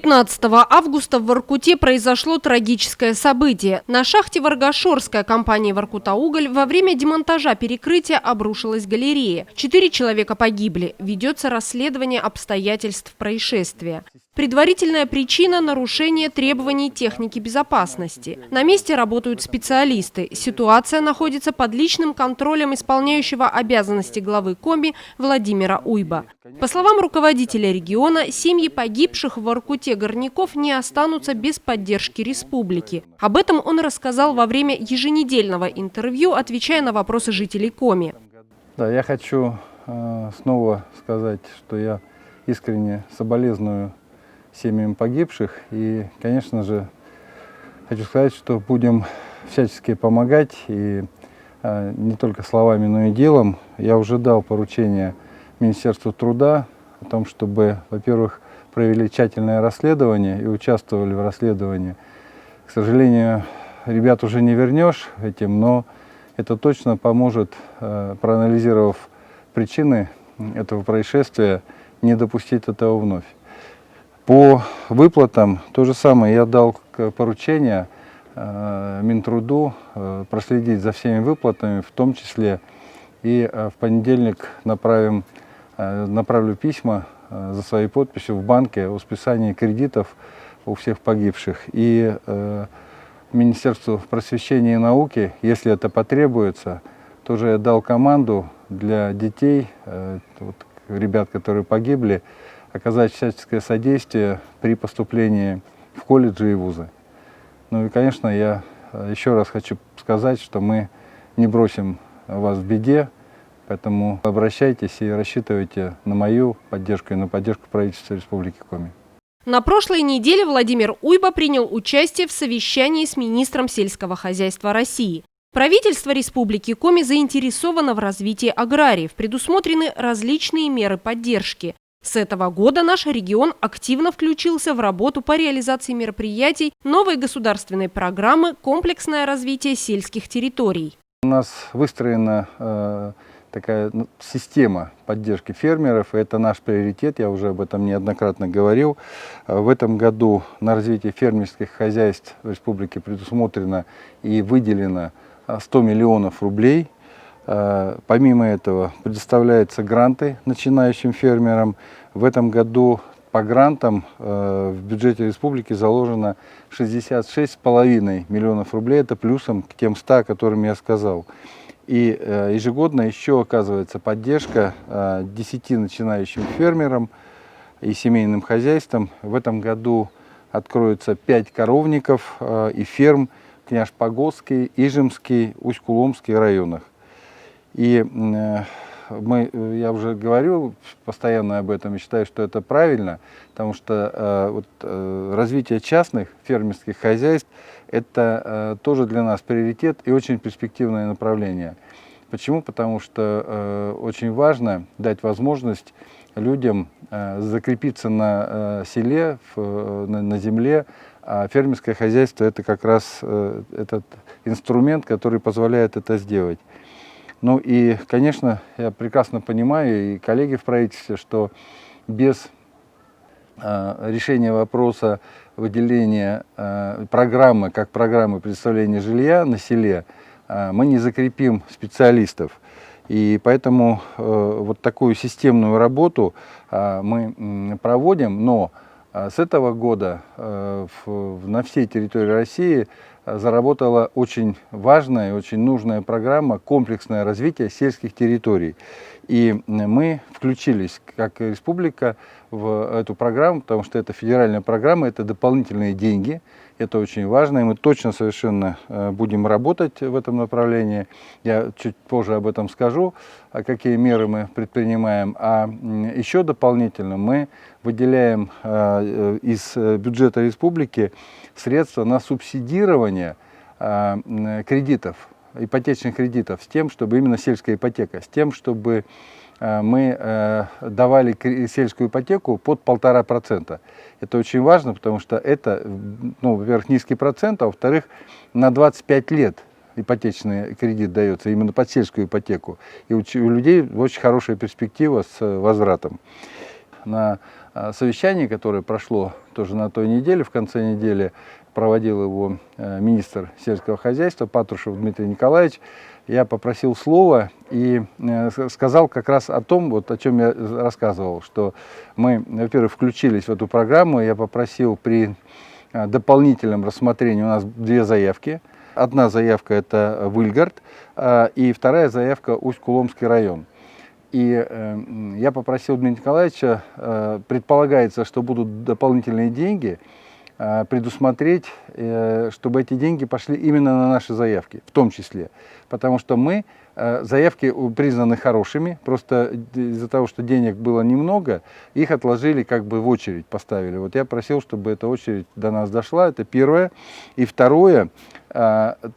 15 августа в Воркуте произошло трагическое событие. На шахте Варгашорская компании «Воркутауголь» во время демонтажа перекрытия обрушилась галерея. 4 человека погибли. Ведется расследование обстоятельств происшествия. Предварительная причина – нарушение требований техники безопасности. На месте работают специалисты. Ситуация находится под личным контролем исполняющего обязанности главы Коми Владимира Уйба. По словам руководителя региона, семьи погибших в Воркуте горняков не останутся без поддержки республики. Об этом он рассказал во время еженедельного интервью, отвечая на вопросы жителей Коми. Да, я хочу снова сказать, что я искренне соболезную семьям погибших. И, конечно же, хочу сказать, что будем всячески помогать, и не только словами, но и делом. Я уже дал поручение Министерству труда о том, чтобы, во-первых, провели тщательное расследование и участвовали в расследовании. К сожалению, ребят уже не вернешь этим, но это точно поможет, проанализировав причины этого происшествия, не допустить этого вновь. По выплатам то же самое. Я дал поручение Минтруду проследить за всеми выплатами, в том числе и в понедельник направлю письма за своей подписью в банке о списании кредитов у всех погибших. И Министерству просвещения и науки, если это потребуется, тоже я дал команду для детей, ребят, которые погибли, оказать всяческое содействие при поступлении в колледжи и вузы. Ну и, конечно, я еще раз хочу сказать, что мы не бросим вас в беде, поэтому обращайтесь и рассчитывайте на мою поддержку и на поддержку правительства Республики Коми. На прошлой неделе Владимир Уйба принял участие в совещании с министром сельского хозяйства России. Правительство Республики Коми заинтересовано в развитии аграриев, предусмотрены различные меры поддержки. С этого года наш регион активно включился в работу по реализации мероприятий новой государственной программы «Комплексное развитие сельских территорий». У нас выстроена такая система поддержки фермеров, и это наш приоритет, я уже об этом неоднократно говорил. В этом году на развитие фермерских хозяйств в республике предусмотрено и выделено 100 миллионов рублей. Помимо этого предоставляются гранты начинающим фермерам. В этом году по грантам в бюджете республики заложено 66,5 миллионов рублей. Это плюсом к тем 100, о которых я сказал. И ежегодно еще оказывается поддержка 10 начинающим фермерам и семейным хозяйствам. В этом году откроется 5 коровников и ферм в Княж-Погодский, Ижемский, Усть-Куломский районах. И я уже говорил постоянно об этом и считаю, что это правильно, потому что развитие частных фермерских хозяйств – это тоже для нас приоритет и очень перспективное направление. Почему? Потому что очень важно дать возможность людям закрепиться на селе, на земле, а фермерское хозяйство – это как раз этот инструмент, который позволяет это сделать. Ну и, конечно, я прекрасно понимаю, и коллеги в правительстве, что без решения вопроса выделения программы, как программы предоставления жилья на селе, мы не закрепим специалистов. И поэтому вот такую системную работу мы проводим, но с этого года на всей территории России заработала очень важная и очень нужная программа «Комплексное развитие сельских территорий». И мы включились как республика в эту программу, потому что это федеральная программа, это дополнительные деньги, это очень важно, и мы точно совершенно будем работать в этом направлении. Я чуть позже об этом скажу, какие меры мы предпринимаем. А еще дополнительно мы выделяем из бюджета республики средства на субсидирование кредитов, ипотечных кредитов, с тем, чтобы именно сельская ипотека, с тем, чтобы мы давали сельскую ипотеку под 1,5%. Это очень важно, потому что это, во-первых, низкий процент, а во-вторых, на 25 лет ипотечный кредит дается именно под сельскую ипотеку. И у людей очень хорошая перспектива с возвратом. На совещании, которое прошло тоже на той неделе, в конце недели проводил его министр сельского хозяйства Патрушев Дмитрий Николаевич, я попросил слова и сказал как раз о том, вот о чем я рассказывал, что мы, во-первых, включились в эту программу. Я попросил при дополнительном рассмотрении, у нас две заявки. Одна заявка — это Выльгард, и вторая заявка — Усть-Куломский район. И я попросил Дмитрия Николаевича, предполагается, что будут дополнительные деньги, предусмотреть, чтобы эти деньги пошли именно на наши заявки, в том числе. Потому что мы, заявки признаны хорошими, просто из-за того, что денег было немного, их отложили, как бы в очередь поставили. Вот я просил, чтобы эта очередь до нас дошла, это первое. И второе,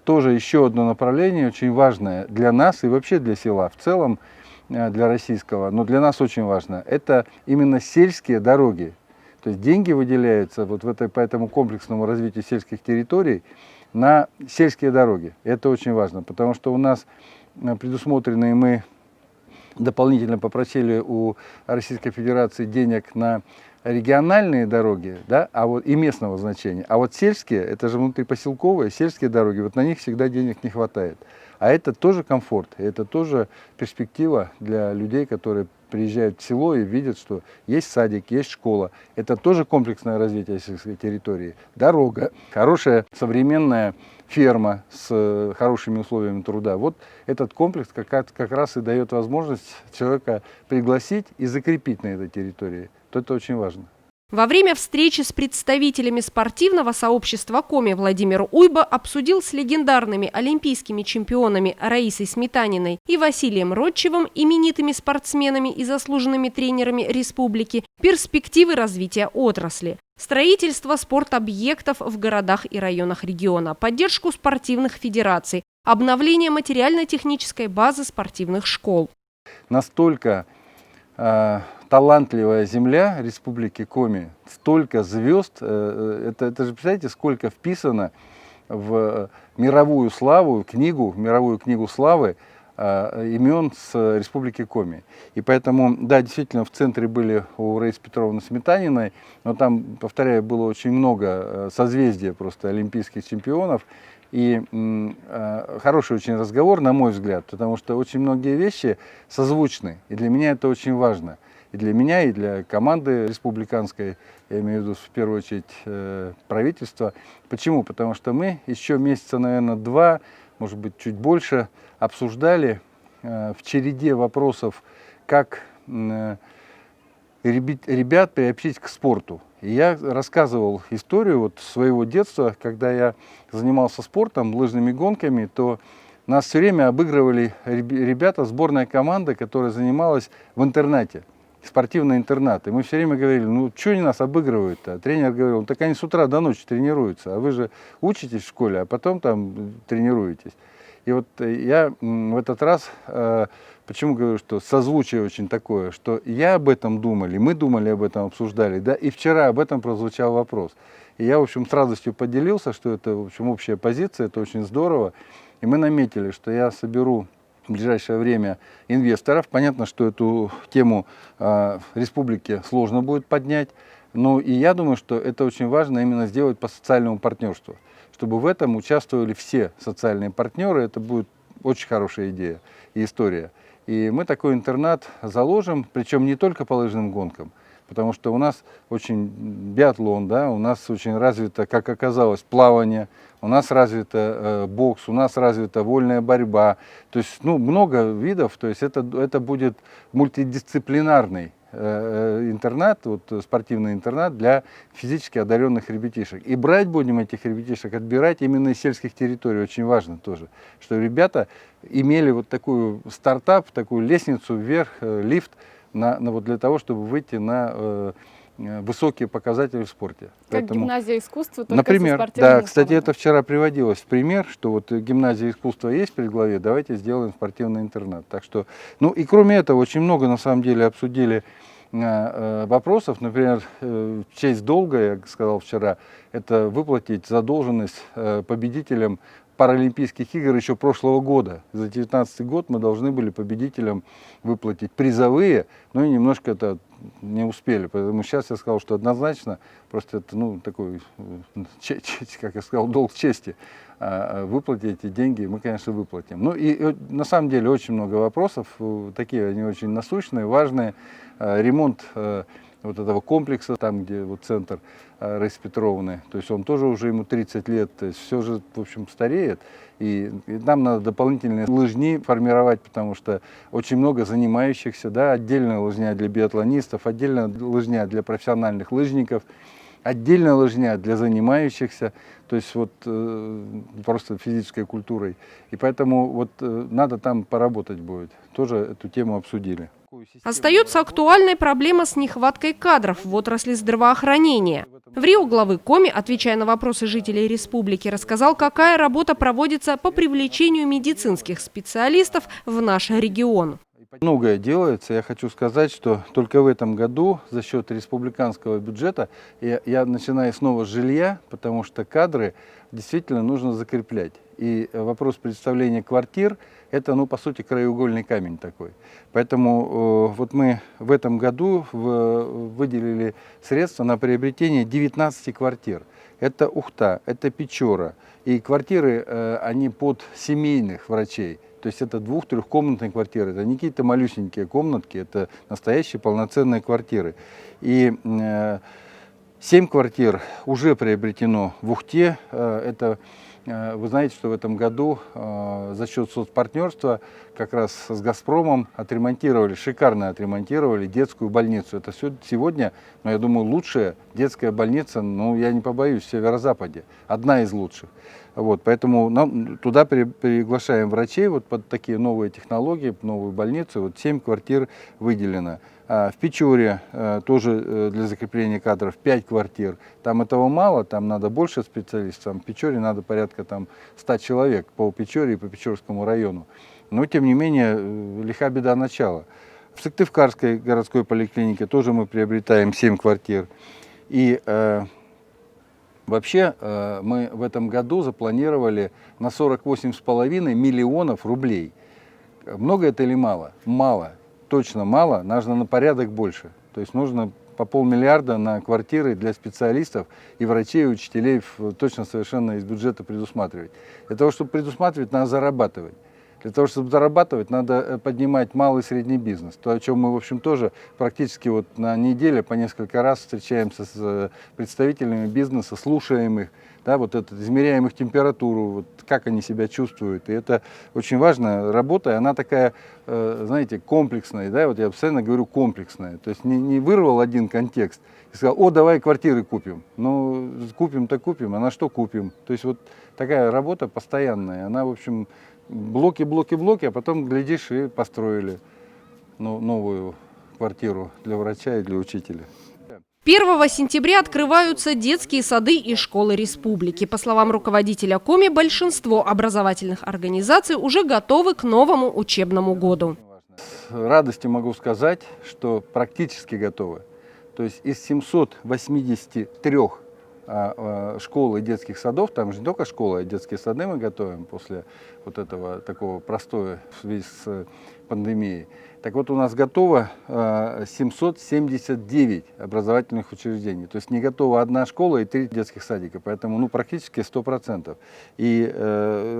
тоже еще одно направление, очень важное для нас и вообще для села в целом, для российского, но для нас очень важно, это именно сельские дороги. То есть деньги выделяются вот по этому комплексному развитию сельских территорий на сельские дороги. Это очень важно, потому что у нас предусмотрены, и мы дополнительно попросили у Российской Федерации денег на региональные дороги, да, и местного значения. А вот сельские, это же внутрипоселковые, сельские дороги, вот на них всегда денег не хватает. А это тоже комфорт, это тоже перспектива для людей, которые приезжают в село и видят, что есть садик, есть школа. Это тоже комплексное развитие сельской территории. Дорога, хорошая современная ферма с хорошими условиями труда. Вот этот комплекс как раз и дает возможность человека пригласить и закрепить на этой территории. Это очень важно. Во время встречи с представителями спортивного сообщества Коми Владимир Уйба обсудил с легендарными олимпийскими чемпионами Раисой Сметаниной и Василием Родчевым, именитыми спортсменами и заслуженными тренерами республики, перспективы развития отрасли, строительство спортобъектов в городах и районах региона, поддержку спортивных федераций, обновление материально-технической базы спортивных школ. Настолько талантливая земля Республики Коми, столько звезд, это же представляете, сколько вписано в мировую славу, в мировую книгу славы имен с Республики Коми. И поэтому, да, действительно, в центре были у Раисы Петровны Сметаниной, но там, повторяю, было очень много созвездия просто олимпийских чемпионов. И хороший очень разговор, на мой взгляд, потому что очень многие вещи созвучны, и для меня это очень важно. И для меня, и для команды республиканской, я имею в виду в первую очередь правительства. Почему? Потому что мы еще месяца, наверное, 2, может быть, чуть больше, обсуждали в череде вопросов, как ребят приобщить к спорту. И я рассказывал историю вот своего детства, когда я занимался спортом, лыжными гонками, то нас все время обыгрывали ребята, сборная команда, которая занималась в интернате, спортивный интернат. И мы все время говорили, ну что они нас обыгрывают-то? А тренер говорил, ну так они с утра до ночи тренируются, а вы же учитесь в школе, а потом там тренируетесь. И вот я в этот раз, почему говорю, что созвучие очень такое, что я об этом думал, и мы думали об этом, обсуждали, да, и вчера об этом прозвучал вопрос. И я, в общем, с радостью поделился, что это, в общем, общая позиция, это очень здорово. И мы наметили, что я соберу в ближайшее время инвесторов. Понятно, что эту тему республике сложно будет поднять, но и я думаю, что это очень важно именно сделать по социальному партнерству, чтобы в этом участвовали все социальные партнеры. Это будет очень хорошая идея и история. И мы такой интернат заложим, причем не только по лыжным гонкам, потому что у нас очень биатлон, да, у нас очень развито, как оказалось, плавание, у нас развито бокс, у нас развита вольная борьба. То есть, ну, много видов, то есть это будет мультидисциплинарный интернат, вот, спортивный интернат для физически одаренных ребятишек. И брать будем этих ребятишек, отбирать именно из сельских территорий. Очень важно тоже, что ребята имели вот такую стартап, такую лестницу вверх, лифт, вот для того, чтобы выйти на высокие показатели в спорте. Как гимназия искусства, только например, со спортивными да, кстати, школами. это вчера приводилось в пример, что вот гимназия искусства есть при главе, давайте сделаем спортивный интернат. Так что, ну и кроме этого, очень много на самом деле обсудили вопросов. Например, честь долга, я сказал вчера, это выплатить задолженность победителям Паралимпийских игр еще прошлого года. За 2019 год мы должны были победителям выплатить призовые, но и немножко это не успели. Поэтому сейчас я сказал, что однозначно, просто это, ну, такой, как я сказал, долг чести. Выплатить эти деньги мы, конечно, выплатим. Ну и на самом деле очень много вопросов, такие они очень насущные, важные. Ремонт вот этого комплекса, там, где вот центр Раисы Петровны, то есть он тоже уже ему 30 лет, то есть все же, в общем, стареет. И нам надо дополнительные лыжни формировать, потому что очень много занимающихся, да, отдельная лыжня для биатлонистов, отдельная лыжня для профессиональных лыжников, отдельная лыжня для занимающихся, то есть вот просто физической культурой. И поэтому вот надо там поработать будет. Тоже эту тему обсудили. Остается актуальной проблема с нехваткой кадров в отрасли здравоохранения. В Рио главы Коми, отвечая на вопросы жителей республики, рассказал, какая работа проводится по привлечению медицинских специалистов в наш регион. Многое делается. Я хочу сказать, что только в этом году за счет республиканского бюджета я начинаю снова с жилья, потому что кадры действительно нужно закреплять. И вопрос представления квартир – это, ну, по сути, краеугольный камень такой. Поэтому вот мы в этом году выделили средства на приобретение 19 квартир. Это Ухта, это Печора. И квартиры, они под семейных врачей. То есть это 2-3-комнатные квартиры, это не какие-то малюсенькие комнатки, это настоящие полноценные квартиры. И 7 квартир уже приобретено в Ухте. Это, вы знаете, что в этом году за счет соцпартнерства как раз с «Газпромом» отремонтировали, шикарно отремонтировали детскую больницу. Это сегодня, ну, я думаю, лучшая детская больница, ну, я не побоюсь, в Северо-Западе. Одна из лучших. Вот, поэтому нам туда приглашаем врачей вот под такие новые технологии, новую больницу. Вот 7 квартир выделено. В Печоре тоже для закрепления кадров 5 квартир. Там этого мало, там надо больше специалистов. Там в Печоре надо порядка 100 человек по Печоре и по Печорскому району. Но тем не менее, лиха беда начала. В Сыктывкарской городской поликлинике тоже мы приобретаем 7 квартир. И вообще мы в этом году запланировали на 48,5 миллионов рублей. Много это или мало? Мало. Точно мало. Нужно на порядок больше. То есть нужно по 500 миллиарда на квартиры для специалистов и врачей, и учителей точно совершенно из бюджета предусматривать. Для того, чтобы предусматривать, надо зарабатывать. Для того, чтобы зарабатывать, надо поднимать малый и средний бизнес. То, о чем мы, в общем, тоже практически вот на неделе по несколько раз встречаемся с представителями бизнеса, слушаем их, да, вот это, измеряем их температуру, вот, как они себя чувствуют. И это очень важная работа, и она такая, знаете, комплексная. Да, вот я постоянно говорю комплексная. То есть не вырвал один контекст и сказал: о, давай квартиры купим. Ну, купим-то купим, а на что купим? То есть вот такая работа постоянная, она, в общем, блоки, а потом, глядишь, и построили новую квартиру для врача и для учителя. 1 сентября открываются детские сады и школы республики. По словам руководителя Коми, большинство образовательных организаций уже готовы к новому учебному году. С радостью могу сказать, что практически готовы. То есть из 783 школ и детских садов, там же не только школы, а детские сады мы готовим после вот этого такого простоя в связи с пандемией. Так вот, у нас готово 779 образовательных учреждений. То есть не готова одна школа и 3 детских садика, поэтому ну, практически 100%. И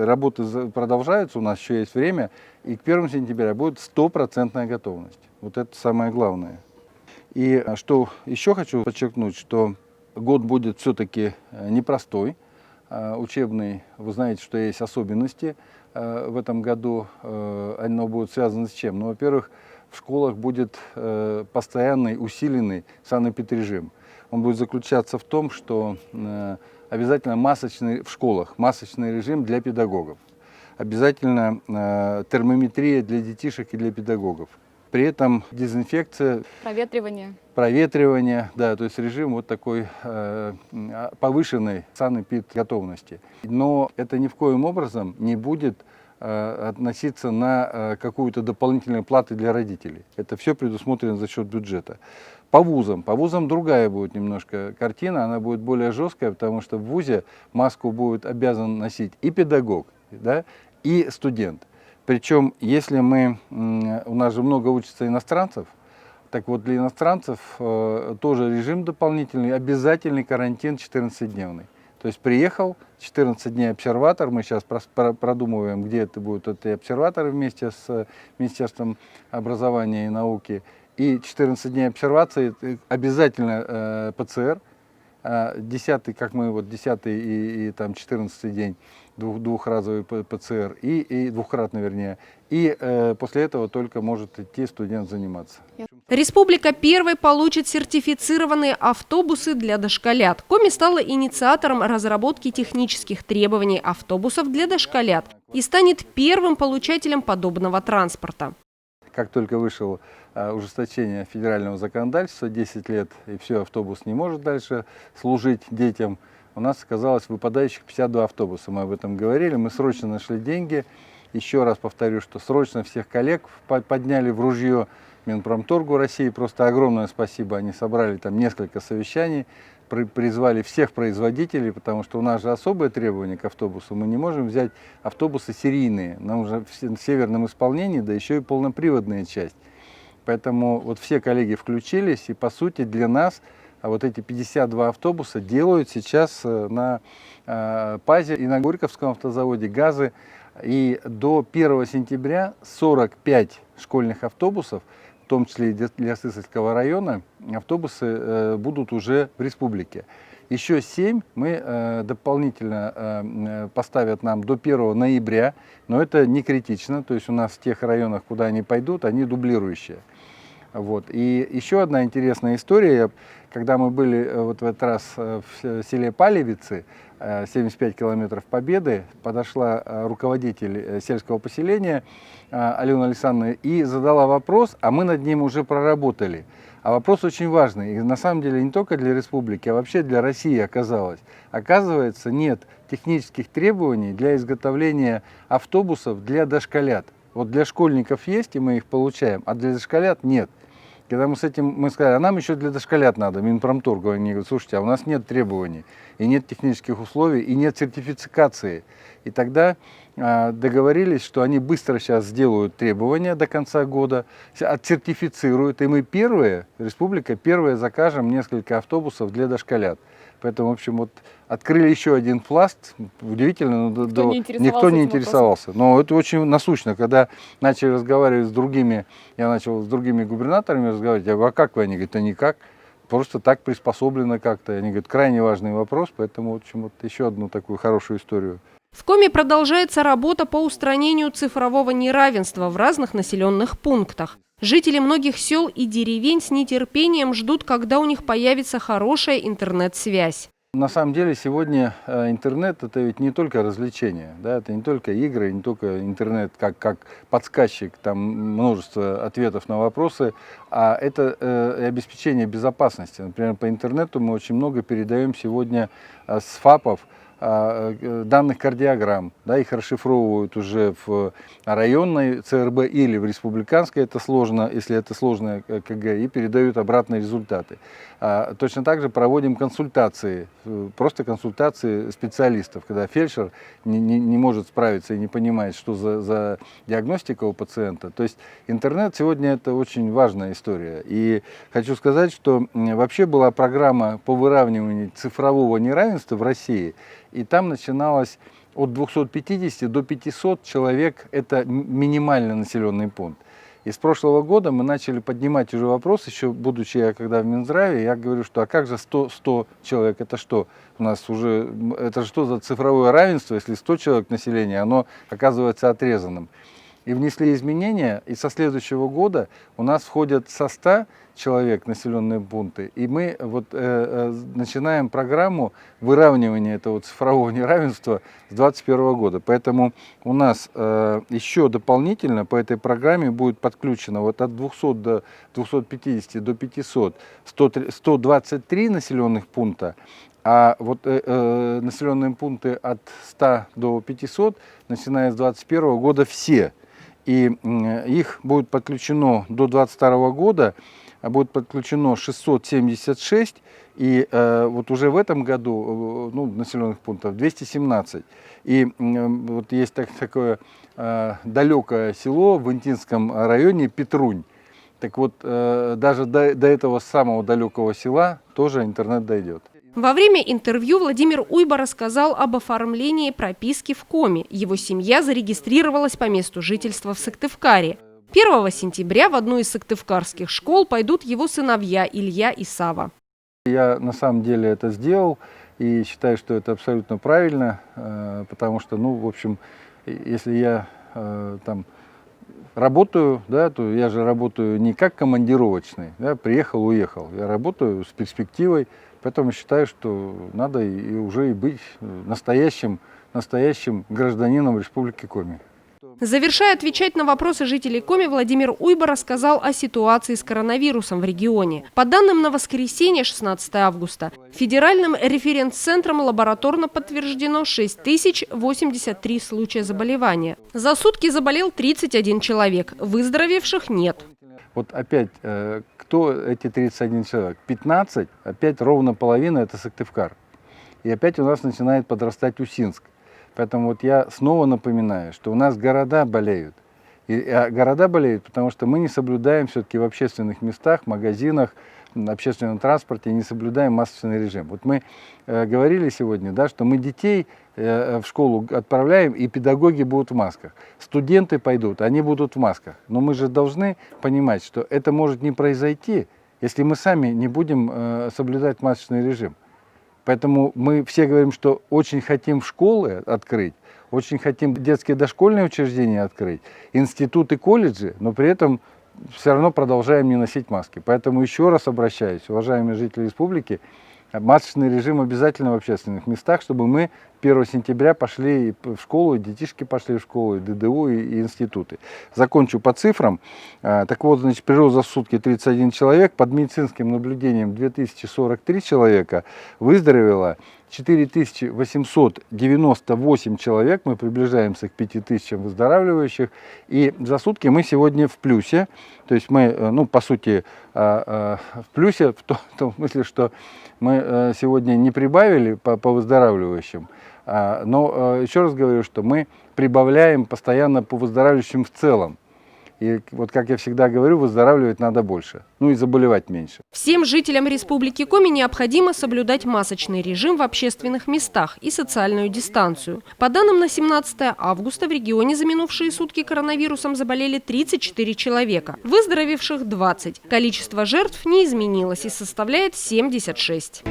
работы продолжаются, у нас еще есть время, и к 1 сентября будет 100% готовность. Вот это самое главное. И что еще хочу подчеркнуть, что год будет все-таки непростой, учебный. Вы знаете, что есть особенности в этом году. Оно будет связано с чем? Ну, во-первых, в школах будет постоянный, усиленный санэпидрежим. Он будет заключаться в том, что обязательно в школах масочный режим для педагогов. Обязательно термометрия для детишек и для педагогов. При этом дезинфекция, проветривание, да, то есть режим вот такой повышенной санэпидготовности. Но это ни в коем образом не будет относиться на какую-то дополнительную плату для родителей. Это все предусмотрено за счет бюджета. По вузам другая будет немножко картина, она будет более жесткая, потому что в вузе маску будет обязан носить и педагог, да, и студент. Причем, если у нас же много учатся иностранцев, так вот для иностранцев тоже режим дополнительный, обязательный карантин 14-дневный. То есть приехал, 14 дней обсерватор, мы сейчас продумываем, где это будут эти обсерваторы вместе с Министерством образования и науки. И 14 дней обсервации, обязательно ПЦР, 10, как мы вот 10 и там 14 день, двухразовый ПЦР, и двухкратный, вернее, и после этого только может идти студент заниматься. Республика первой получит сертифицированные автобусы для дошколят. Коми стала инициатором разработки технических требований автобусов для дошколят и станет первым получателем подобного транспорта. Как только вышел ужесточение федерального законодательства, 10 лет, и все, автобус не может дальше служить детям, у нас оказалось выпадающих 52 автобуса. Мы об этом говорили, мы срочно нашли деньги. Еще раз повторю, что срочно всех коллег подняли в ружье Минпромторгу России. Просто огромное спасибо. Они собрали там несколько совещаний, призвали всех производителей, потому что у нас же особое требование к автобусу. Мы не можем взять автобусы серийные. Нам уже в северном исполнении, да еще и полноприводная часть. Поэтому вот все коллеги включились, и по сути для нас вот эти 52 автобуса делают сейчас на ПАЗе и на Горьковском автозаводе ГАЗы. И до 1 сентября 45 школьных автобусов, в том числе и для Сысольского района, автобусы будут уже в республике. Еще 7 мы дополнительно поставят нам до 1 ноября, но это не критично, то есть у нас в тех районах, куда они пойдут, они дублирующие. Вот. И еще одна интересная история, когда мы были вот в этот раз в селе Палевицы, 75 километров Победы, подошла руководитель сельского поселения Алена Александровна и задала вопрос, а мы над ним уже проработали. А вопрос очень важный, и на самом деле не только для республики, а вообще для России оказалось. Оказывается, нет технических требований для изготовления автобусов для дошколят. Вот для школьников есть, и мы их получаем, а для дошколят нет. Когда мы с этим мы сказали, а нам еще для дошколят надо, Минпромторгу, они говорят, слушайте, а у нас нет требований, и нет технических условий, и нет сертификации. И тогда договорились, что они быстро сейчас сделают требования до конца года, отсертифицируют, и мы первые, республика первая, закажем несколько автобусов для дошколят. Поэтому, в общем, вот открыли еще один пласт. Удивительно, но никто не интересовался. Но это очень насущно. Когда начали разговаривать с другими, я начал с другими губернаторами разговаривать, я говорю, а как вы? Они говорят, да никак. Просто так приспособлено как-то. Они говорят, крайне важный вопрос, поэтому, в общем, вот еще одну такую хорошую историю. В Коми продолжается работа по устранению цифрового неравенства в разных населенных пунктах. Жители многих сел и деревень с нетерпением ждут, когда у них появится хорошая интернет-связь. На самом деле сегодня интернет – это ведь не только развлечения, да, это не только игры, не только интернет как подсказчик, там множество ответов на вопросы, а это обеспечение безопасности. Например, по интернету мы очень много передаем сегодня с ФАПов, данных кардиограмм, да, их расшифровывают уже в районной ЦРБ или в республиканской, это сложно, если это сложное КГ, и передают обратные результаты. Точно так же проводим консультации, просто консультации специалистов, когда фельдшер не может справиться и не понимает, что за диагностика у пациента. То есть интернет сегодня это очень важная история. И хочу сказать, что вообще была программа по выравниванию цифрового неравенства в России, и там начиналось от 250 до 500 человек, это минимально населенный пункт. И с прошлого года мы начали поднимать уже вопрос, еще будучи я когда в Минздраве, я говорю, что а как же 100 человек, это что? У нас уже, это же что за цифровое равенство, если 100 человек населения, оно оказывается отрезанным. И внесли изменения, и со следующего года у нас входят со 100 человек населенные пункты, и мы вот начинаем программу выравнивания этого цифрового неравенства с 2021 года. Поэтому у нас еще дополнительно по этой программе будет подключено вот от 200 до 250 до 500 123 населенных пункта, А вот населенные пункты от 100 до 500, начиная с 2021 года, все. И их будет подключено до 2022 года, будет подключено 676, и вот уже в этом году населенных пунктов 217. И вот есть такое далекое село в Интинском районе Петрунь. Так вот, даже до этого самого далекого села тоже интернет дойдет. Во время интервью Владимир Уйба рассказал об оформлении прописки в Коми. Его семья зарегистрировалась по месту жительства в Сыктывкаре. 1 сентября в одну из сыктывкарских школ пойдут его сыновья Илья и Сава. Я на самом деле это сделал и считаю, что это абсолютно правильно, потому что, в общем, если я там работаю, да, то я же работаю не как командировочный, да, приехал, уехал. Я работаю с перспективой, поэтому считаю, что надо уже быть настоящим гражданином Республики Коми. Завершая отвечать на вопросы жителей Коми, Владимир Уйба рассказал о ситуации с коронавирусом в регионе. По данным на воскресенье, 16 августа, федеральным референс-центром лабораторно подтверждено 6083 случая заболевания. За сутки заболел 31 человек, выздоровевших нет. Вот опять, кто эти 31 человек? 15, опять ровно половина – это Сыктывкар. И опять у нас начинает подрастать Усинск. Поэтому вот я снова напоминаю, что у нас города болеют. Города болеют, потому что мы не соблюдаем все-таки в общественных местах, магазинах, общественном транспорте, не соблюдаем масочный режим. Вот мы говорили сегодня, да, что мы детей в школу отправляем, и педагоги будут в масках. Студенты пойдут, они будут в масках. Но мы же должны понимать, что это может не произойти, если мы сами не будем соблюдать масочный режим. Поэтому мы все говорим, что очень хотим школы открыть, очень хотим детские дошкольные учреждения открыть, институты, колледжи, но при этом все равно продолжаем не носить маски. Поэтому еще раз обращаюсь, уважаемые жители республики, масочный режим обязательно в общественных местах, чтобы мы 1 сентября пошли в школу, детишки пошли в школу, и ДДУ, и институты. Закончу по цифрам. Так вот, значит, прирост за сутки 31 человек, под медицинским наблюдением 2043 человека, выздоровело 4898 человек, мы приближаемся к 5000 выздоравливающих, и за сутки мы сегодня в плюсе, то есть мы, по сути, в плюсе в том смысле, что мы сегодня не прибавили по выздоравливающим, но еще раз говорю, что мы прибавляем постоянно по выздоравливающим в целом. И вот, как я всегда говорю, выздоравливать надо больше, и заболевать меньше. Всем жителям Республики Коми необходимо соблюдать масочный режим в общественных местах и социальную дистанцию. По данным на 17 августа в регионе за минувшие сутки коронавирусом заболели 34 человека, выздоровевших 20. Количество жертв не изменилось и составляет 76.